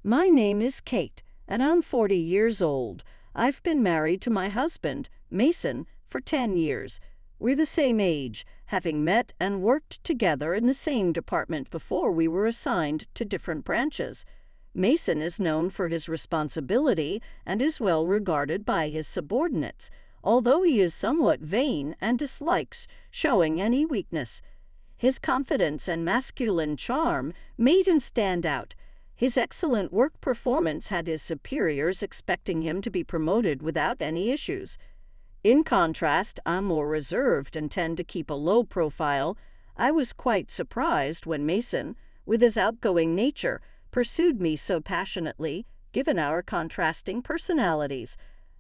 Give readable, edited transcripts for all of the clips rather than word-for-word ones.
My name is Kate, and I'm 40 years old. I've been married to my husband, Mason, for 10 years. We're the same age, having met and worked together in the same department before we were assigned to different branches. Mason is known for his responsibility and is well regarded by his subordinates, although he is somewhat vain and dislikes showing any weakness. His confidence and masculine charm made him stand out. His excellent work performance had his superiors expecting him to be promoted without any issues. In contrast, I'm more reserved and tend to keep a low profile. I was quite surprised when Mason, with his outgoing nature, pursued me so passionately, given our contrasting personalities.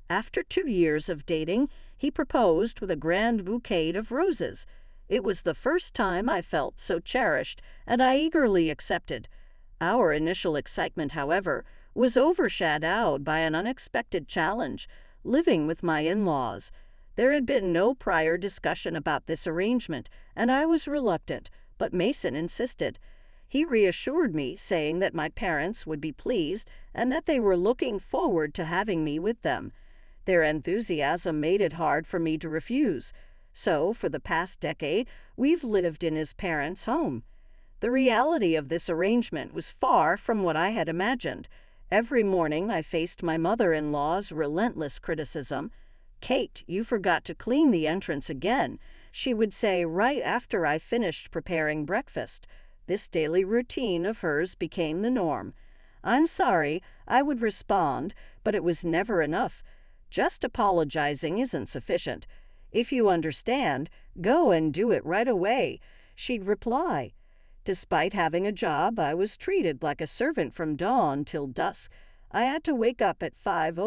After 2 years of dating, he proposed with a grand bouquet of roses. It was the first time I felt so cherished, and I eagerly accepted. Our initial excitement, however, was overshadowed by an unexpected challenge: living with my in-laws. There had been no prior discussion about this arrangement, and I was reluctant, but Mason insisted. He reassured me, saying that my parents would be pleased and that they were looking forward to having me with them. Their enthusiasm made it hard for me to refuse. So, for the past decade, we've lived in his parents' home. The reality of this arrangement was far from what I had imagined. Every morning I faced my mother-in-law's relentless criticism. "Kate, you forgot to clean the entrance again," she would say right after I finished preparing breakfast. This daily routine of hers became the norm. "I'm sorry," I would respond, but it was never enough. Just apologizing isn't sufficient. "If you understand, go and do it right away," she'd reply. Despite having a job, I was treated like a servant from dawn till dusk. I had to wake up at 5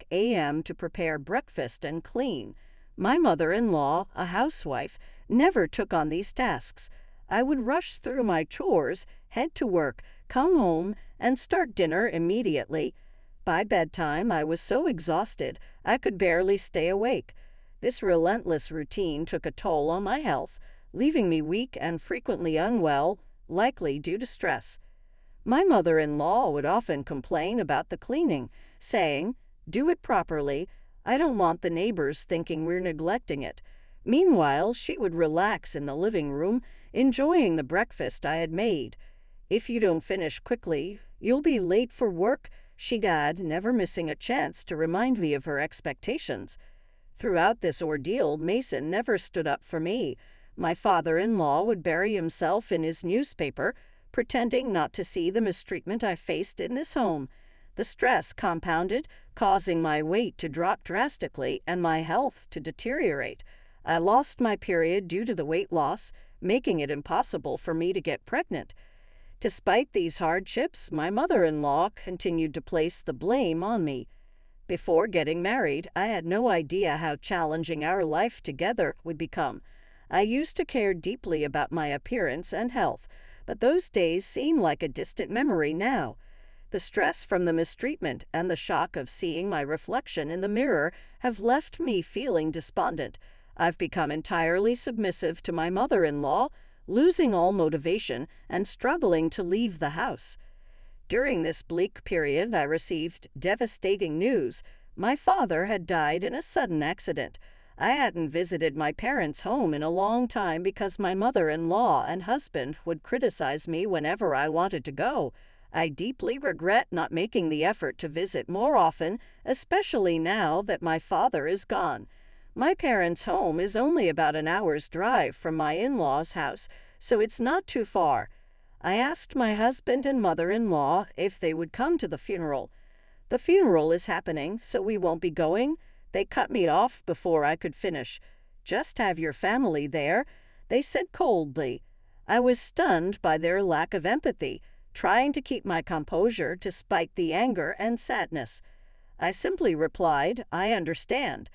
a.m. to prepare breakfast and clean. My mother-in-law, a housewife, never took on these tasks. I would rush through my chores, head to work, come home, and start dinner immediately. By bedtime, I was so exhausted I could barely stay awake. This relentless routine took a toll on my health, leaving me weak and frequently unwell, likely due to stress. My mother-in-law would often complain about the cleaning, saying, "Do it properly. I don't want the neighbors thinking we're neglecting it." Meanwhile, she would relax in the living room, enjoying the breakfast I had made. "If you don't finish quickly, you'll be late for work," she'd add, never missing a chance to remind me of her expectations. Throughout this ordeal, Mason never stood up for me. My father-in-law would bury himself in his newspaper, pretending not to see the mistreatment I faced in this home. The stress compounded, causing my weight to drop drastically and my health to deteriorate. I lost my period due to the weight loss, making it impossible for me to get pregnant. Despite these hardships, my mother-in-law continued to place the blame on me. Before getting married, I had no idea how challenging our life together would become. I used to care deeply about my appearance and health, but those days seem like a distant memory now. The stress from the mistreatment and the shock of seeing my reflection in the mirror have left me feeling despondent. I've become entirely submissive to my mother-in-law, losing all motivation and struggling to leave the house. During this bleak period, I received devastating news. My father had died in a sudden accident. I hadn't visited my parents' home in a long time because my mother-in-law and husband would criticize me whenever I wanted to go. I deeply regret not making the effort to visit more often, especially now that my father is gone. My parents' home is only about an hour's drive from my in-laws' house, so it's not too far. I asked my husband and mother-in-law if they would come to the funeral. "The funeral is happening, so we won't be going." They cut me off before I could finish. "Just have your family there," they said coldly. I was stunned by their lack of empathy, trying to keep my composure despite the anger and sadness. I simply replied, "I understand."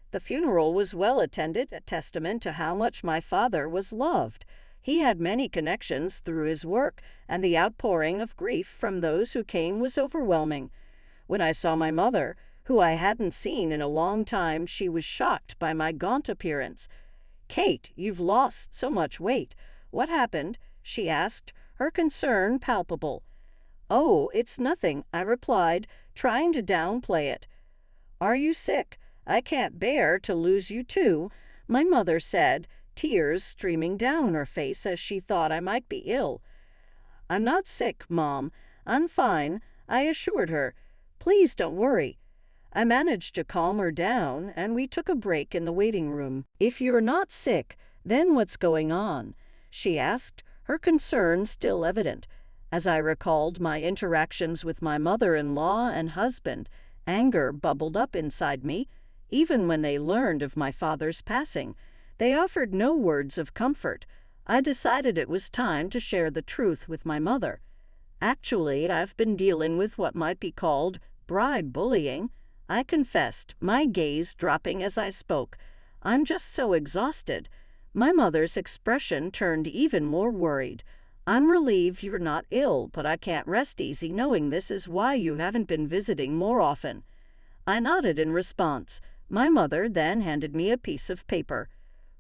The funeral was well attended, a testament to how much my father was loved. He had many connections through his work, and the outpouring of grief from those who came was overwhelming. When I saw my mother, who I hadn't seen in a long time, she was shocked by my gaunt appearance. "Kate, you've lost so much weight. What happened?" she asked, her concern palpable. "Oh, it's nothing," I replied, trying to downplay it. "Are you sick? I can't bear to lose you too," my mother said, tears streaming down her face as she thought I might be ill. "I'm not sick, Mom. I'm fine," I assured her. "Please don't worry." I managed to calm her down, and we took a break in the waiting room. "If you're not sick, then what's going on?" she asked, her concern still evident. As I recalled my interactions with my mother-in-law and husband, anger bubbled up inside me. Even when they learned of my father's passing, they offered no words of comfort. I decided it was time to share the truth with my mother. "Actually, I've been dealing with what might be called bride bullying," I confessed, my gaze dropping as I spoke. "I'm just so exhausted." My mother's expression turned even more worried. "I'm relieved you're not ill, but I can't rest easy knowing this is why you haven't been visiting more often." I nodded in response. My mother then handed me a piece of paper.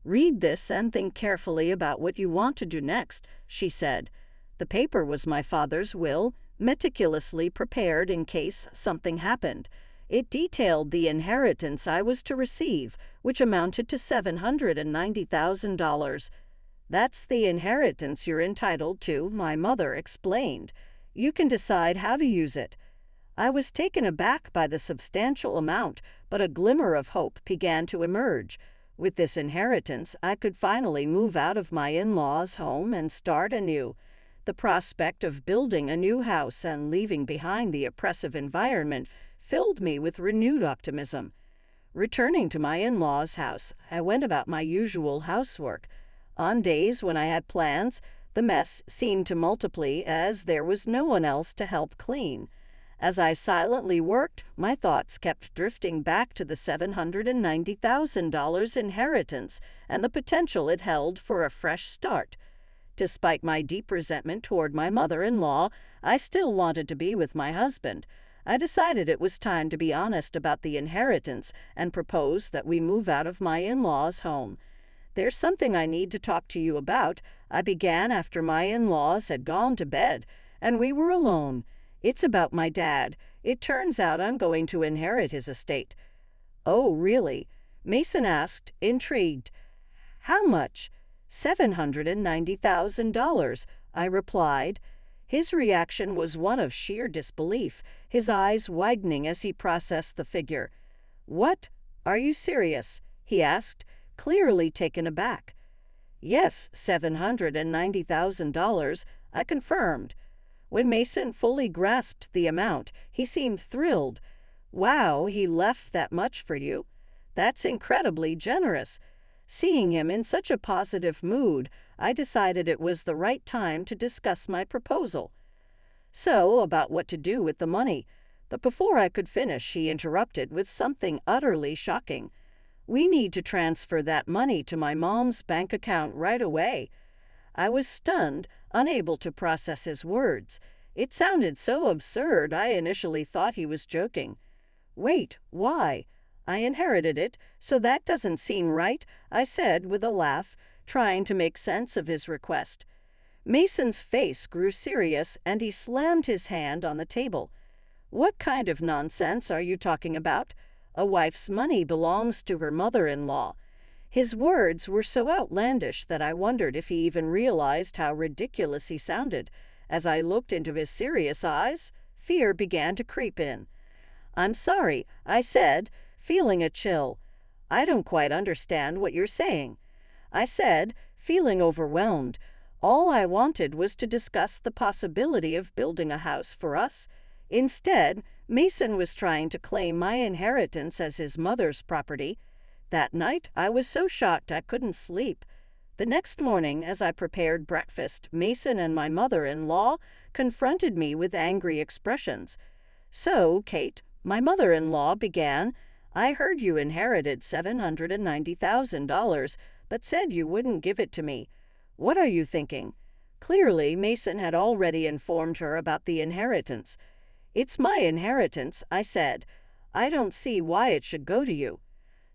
"Read this and think carefully about what you want to do next," she said. The paper was my father's will, meticulously prepared in case something happened. It detailed the inheritance I was to receive, which amounted to $790,000. "That's the inheritance you're entitled to," my mother explained. "You can decide how to use it." I was taken aback by the substantial amount, but a glimmer of hope began to emerge. With this inheritance, I could finally move out of my in-laws' home and start anew. The prospect of building a new house and leaving behind the oppressive environment filled me with renewed optimism. Returning to my in-laws' house, I went about my usual housework. On days when I had plans, the mess seemed to multiply as there was no one else to help clean. As I silently worked, my thoughts kept drifting back to the $790,000 inheritance and the potential it held for a fresh start. Despite my deep resentment toward my mother-in-law, I still wanted to be with my husband. I decided it was time to be honest about the inheritance and proposed that we move out of my in-laws' home. "There's something I need to talk to you about," I began after my in-laws had gone to bed, and we were alone. "It's about my dad. It turns out I'm going to inherit his estate." "Oh, really?" Mason asked, intrigued. "How much?" $790,000, I replied. His reaction was one of sheer disbelief, his eyes widening as he processed the figure. "What? Are you serious?" he asked, clearly taken aback. "Yes, $790,000, I confirmed. When Mason fully grasped the amount, he seemed thrilled. "Wow, he left that much for you? That's incredibly generous." Seeing him in such a positive mood, I decided it was the right time to discuss my proposal. So, about what to do with the money. But before I could finish, he interrupted with something utterly shocking. "We need to transfer that money to my mom's bank account right away." I was stunned, unable to process his words. It sounded so absurd, I initially thought he was joking. "Wait, why? I inherited it, so that doesn't seem right," I said with a laugh, trying to make sense of his request. Mason's face grew serious, and he slammed his hand on the table. "What kind of nonsense are you talking about? A wife's money belongs to her mother-in-law." His words were so outlandish that I wondered if he even realized how ridiculous he sounded. As I looked into his serious eyes, fear began to creep in. "I'm sorry," I said, feeling a chill. "I don't quite understand what you're saying," I said, feeling overwhelmed. All I wanted was to discuss the possibility of building a house for us. Instead, Mason was trying to claim my inheritance as his mother's property. That night, I was so shocked I couldn't sleep. The next morning, as I prepared breakfast, Mason and my mother-in-law confronted me with angry expressions. "So, Kate," my mother-in-law began, "I heard you inherited $790,000, but said you wouldn't give it to me. What are you thinking?" Clearly, Mason had already informed her about the inheritance. "It's my inheritance," I said. "I don't see why it should go to you."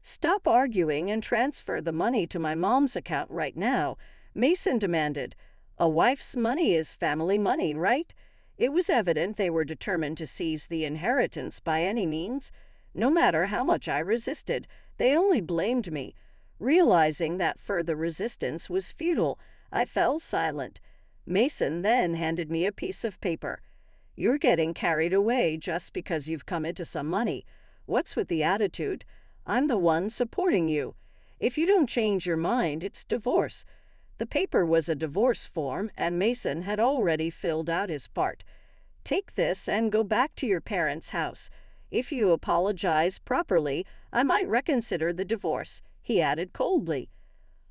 "Stop arguing and transfer the money to my mom's account right now," Mason demanded. "A wife's money is family money, right? It was evident they were determined to seize the inheritance by any means. No matter how much I resisted, they only blamed me. Realizing that further resistance was futile, I fell silent. Mason then handed me a piece of paper. "You're getting carried away just because you've come into some money. What's with the attitude? I'm the one supporting you. If you don't change your mind, it's divorce." The paper was a divorce form, and Mason had already filled out his part. "Take this and go back to your parents' house. If you apologize properly, I might reconsider the divorce," he added coldly.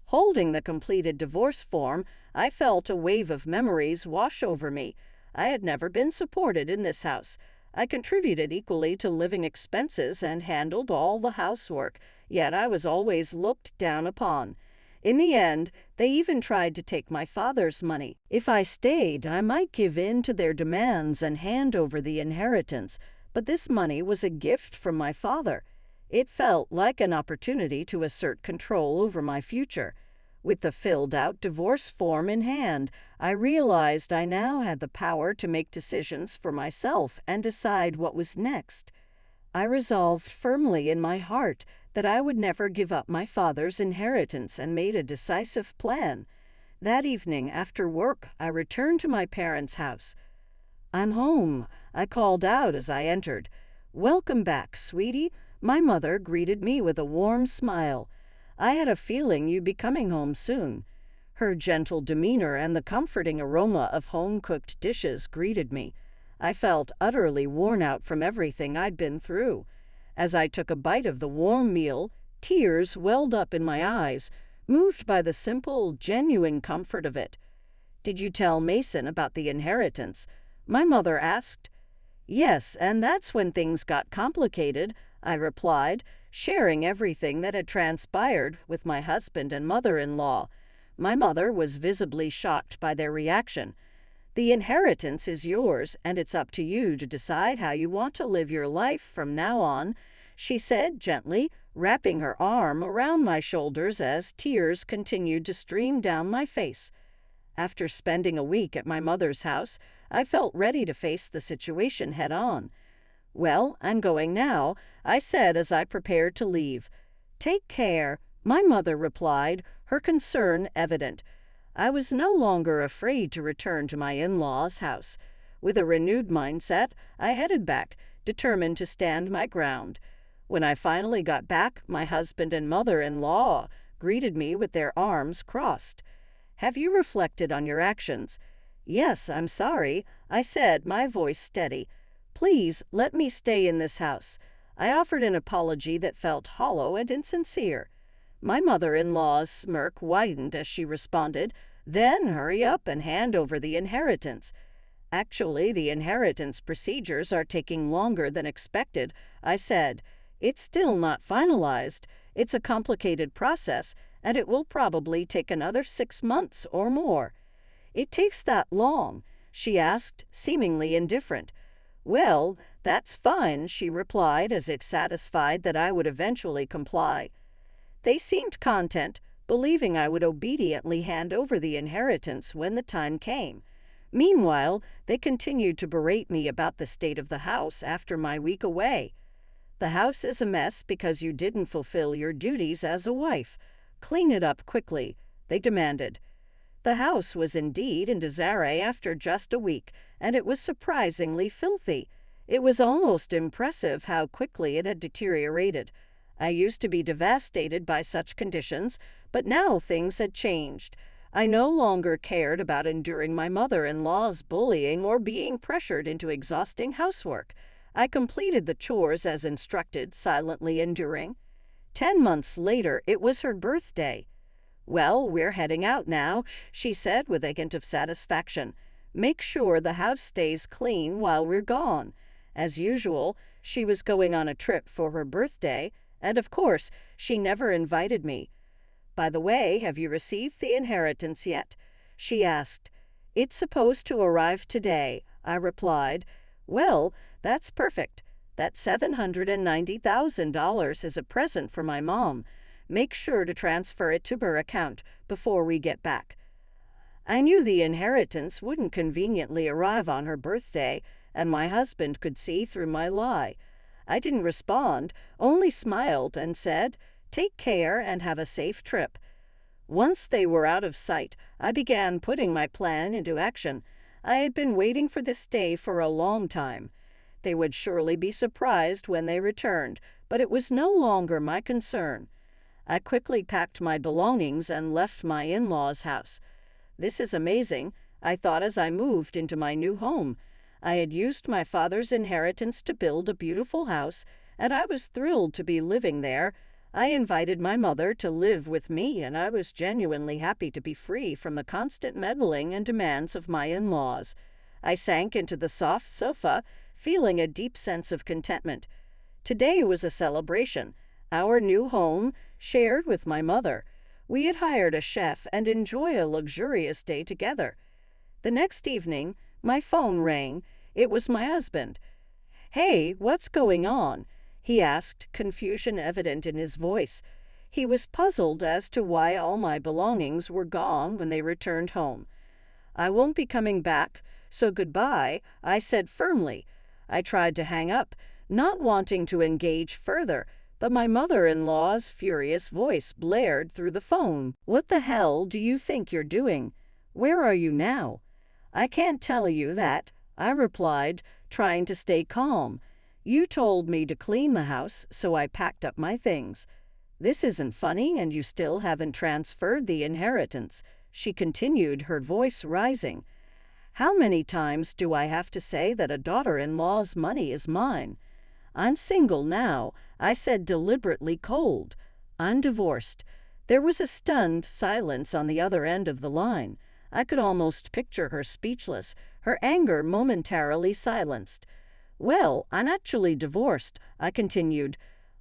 Holding the completed divorce form, I felt a wave of memories wash over me. I had never been supported in this house. I contributed equally to living expenses and handled all the housework, yet I was always looked down upon. In the end, they even tried to take my father's money. If I stayed, I might give in to their demands and hand over the inheritance, but this money was a gift from my father. It felt like an opportunity to assert control over my future. With the filled-out divorce form in hand, I realized I now had the power to make decisions for myself and decide what was next. I resolved firmly in my heart that I would never give up my father's inheritance and made a decisive plan. That evening, after work, I returned to my parents' house. "I'm home," I called out as I entered. "Welcome back, sweetie." My mother greeted me with a warm smile. "I had a feeling you'd be coming home soon." Her gentle demeanor and the comforting aroma of home-cooked dishes greeted me. I felt utterly worn out from everything I'd been through. As I took a bite of the warm meal, tears welled up in my eyes, moved by the simple, genuine comfort of it. "Did you tell Mason about the inheritance?" my mother asked. "Yes, and that's when things got complicated," I replied, sharing everything that had transpired with my husband and mother-in-law. My mother was visibly shocked by their reaction. "The inheritance is yours, and it's up to you to decide how you want to live your life from now on," she said gently, wrapping her arm around my shoulders as tears continued to stream down my face. After spending a week at my mother's house, I felt ready to face the situation head-on. "Well, I'm going now," I said as I prepared to leave. "Take care," my mother replied, her concern evident. I was no longer afraid to return to my in-laws' house. With a renewed mindset, I headed back, determined to stand my ground. When I finally got back, my husband and mother-in-law greeted me with their arms crossed. "Have you reflected on your actions?" "Yes, I'm sorry," I said, my voice steady. "Please let me stay in this house." I offered an apology that felt hollow and insincere. My mother-in-law's smirk widened as she responded, "Then hurry up and hand over the inheritance." "Actually, the inheritance procedures are taking longer than expected," I said. "It's still not finalized. It's a complicated process, and it will probably take another 6 months or more." "It takes that long?" she asked, seemingly indifferent. "Well, that's fine," she replied, as if satisfied that I would eventually comply. They seemed content, believing I would obediently hand over the inheritance when the time came. Meanwhile, they continued to berate me about the state of the house after my week away. "The house is a mess because you didn't fulfill your duties as a wife. Clean it up quickly," they demanded. The house was indeed in disarray after just a week, and it was surprisingly filthy. It was almost impressive how quickly it had deteriorated. I used to be devastated by such conditions, but now things had changed. I no longer cared about enduring my mother-in-law's bullying or being pressured into exhausting housework. I completed the chores as instructed, silently enduring. 10 months later, it was her birthday. "Well, we're heading out now," she said with a hint of satisfaction. "Make sure the house stays clean while we're gone." As usual, she was going on a trip for her birthday, and of course, she never invited me. "By the way, have you received the inheritance yet?" she asked. "It's supposed to arrive today," I replied. "Well, that's perfect. That $790,000 is a present for my mom. Make sure to transfer it to her account before we get back." I knew the inheritance wouldn't conveniently arrive on her birthday, and my husband could see through my lie. I didn't respond, only smiled and said, "Take care and have a safe trip." Once they were out of sight, I began putting my plan into action. I had been waiting for this day for a long time. They would surely be surprised when they returned, but it was no longer my concern. I quickly packed my belongings and left my in-laws' house. "This is amazing," I thought as I moved into my new home. I had used my father's inheritance to build a beautiful house, and I was thrilled to be living there. I invited my mother to live with me, and I was genuinely happy to be free from the constant meddling and demands of my in-laws. I sank into the soft sofa, feeling a deep sense of contentment. Today was a celebration. Our new home, shared with my mother. We had hired a chef and enjoy a luxurious day together. The next evening, my phone rang. It was my husband. "Hey, what's going on?" he asked, confusion evident in his voice. He was puzzled as to why all my belongings were gone when they returned home. "I won't be coming back, so goodbye," I said firmly. I tried to hang up, not wanting to engage further, but my mother-in-law's furious voice blared through the phone. "What the hell do you think you're doing? Where are you now?" "I can't tell you that," I replied, trying to stay calm. "You told me to clean the house, so I packed up my things." "This isn't funny, and you still haven't transferred the inheritance," she continued, her voice rising. "How many times do I have to say that a daughter-in-law's money is mine? I'm single now," I said, deliberately cold. "I'm divorced." There was a stunned silence on the other end of the line. I could almost picture her speechless, her anger momentarily silenced. "Well, I'm actually divorced," I continued.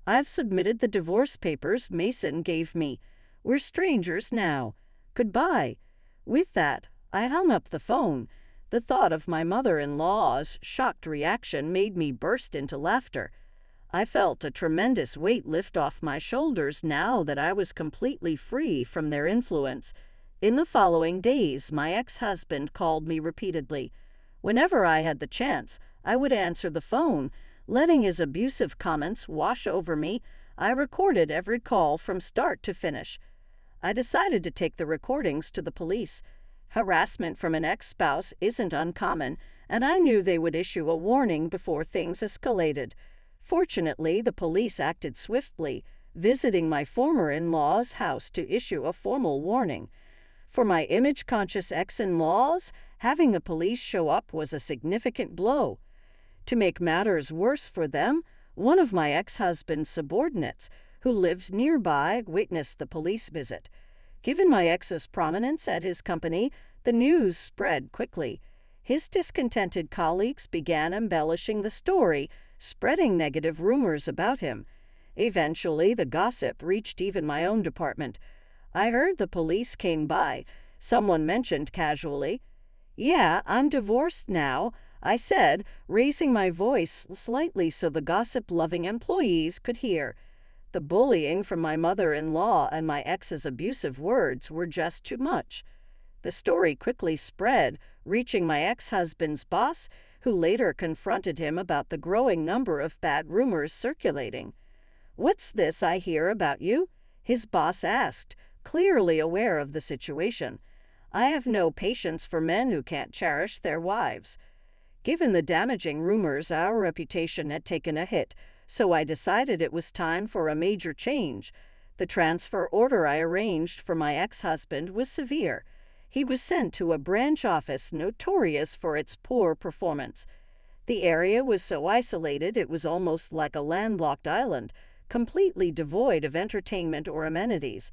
"I've submitted the divorce papers Mason gave me. We're strangers now. Goodbye." With that, I hung up the phone. The thought of my mother-in-law's shocked reaction made me burst into laughter. I felt a tremendous weight lift off my shoulders now that I was completely free from their influence. In the following days, my ex-husband called me repeatedly. Whenever I had the chance, I would answer the phone. Letting his abusive comments wash over me, I recorded every call from start to finish. I decided to take the recordings to the police. Harassment from an ex-spouse isn't uncommon, and I knew they would issue a warning before things escalated. Fortunately, the police acted swiftly, visiting my former in-law's house to issue a formal warning. For my image-conscious ex-in-laws, having the police show up was a significant blow. To make matters worse for them, one of my ex-husband's subordinates, who lived nearby, witnessed the police visit. Given my ex's prominence at his company, the news spread quickly. His discontented colleagues began embellishing the story, spreading negative rumors about him. Eventually, the gossip reached even my own department. I heard the police came by. Someone mentioned casually, "Yeah, I'm divorced now," I said, raising my voice slightly so the gossip-loving employees could hear. The bullying from my mother-in-law and my ex's abusive words were just too much. The story quickly spread, reaching my ex-husband's boss, who later confronted him about the growing number of bad rumors circulating. "What's this I hear about you?" his boss asked, clearly aware of the situation. I have no patience for men who can't cherish their wives. Given the damaging rumors, our reputation had taken a hit, so I decided it was time for a major change. The transfer order I arranged for my ex-husband was severe. He was sent to a branch office notorious for its poor performance. The area was so isolated it was almost like a landlocked island, completely devoid of entertainment or amenities.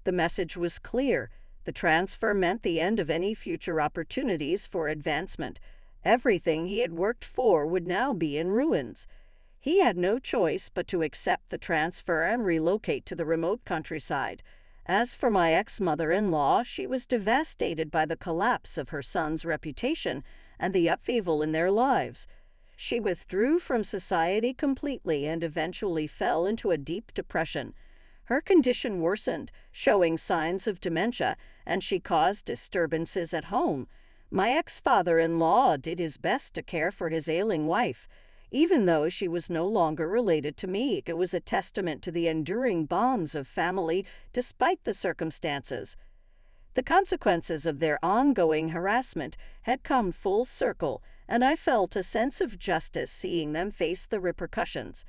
The message was clear. The transfer meant the end of any future opportunities for advancement. Everything he had worked for would now be in ruins. He had no choice but to accept the transfer and relocate to the remote countryside. As for my ex-mother-in-law, she was devastated by the collapse of her son's reputation and the upheaval in their lives. She withdrew from society completely and eventually fell into a deep depression. Her condition worsened, showing signs of dementia, and she caused disturbances at home. My ex-father-in-law did his best to care for his ailing wife. Even though she was no longer related to me, it was a testament to the enduring bonds of family despite the circumstances. The consequences of their ongoing harassment had come full circle, and I felt a sense of justice seeing them face the repercussions.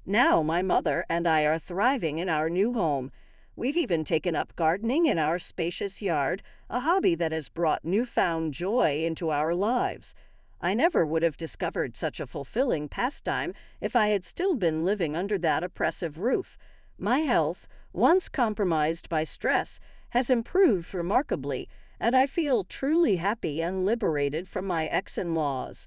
Now my mother and I are thriving in our new home. We've even taken up gardening in our spacious yard, a hobby that has brought newfound joy into our lives. I never would have discovered such a fulfilling pastime if I had still been living under that oppressive roof. My health, once compromised by stress, has improved remarkably, and I feel truly happy and liberated from my ex-in-laws.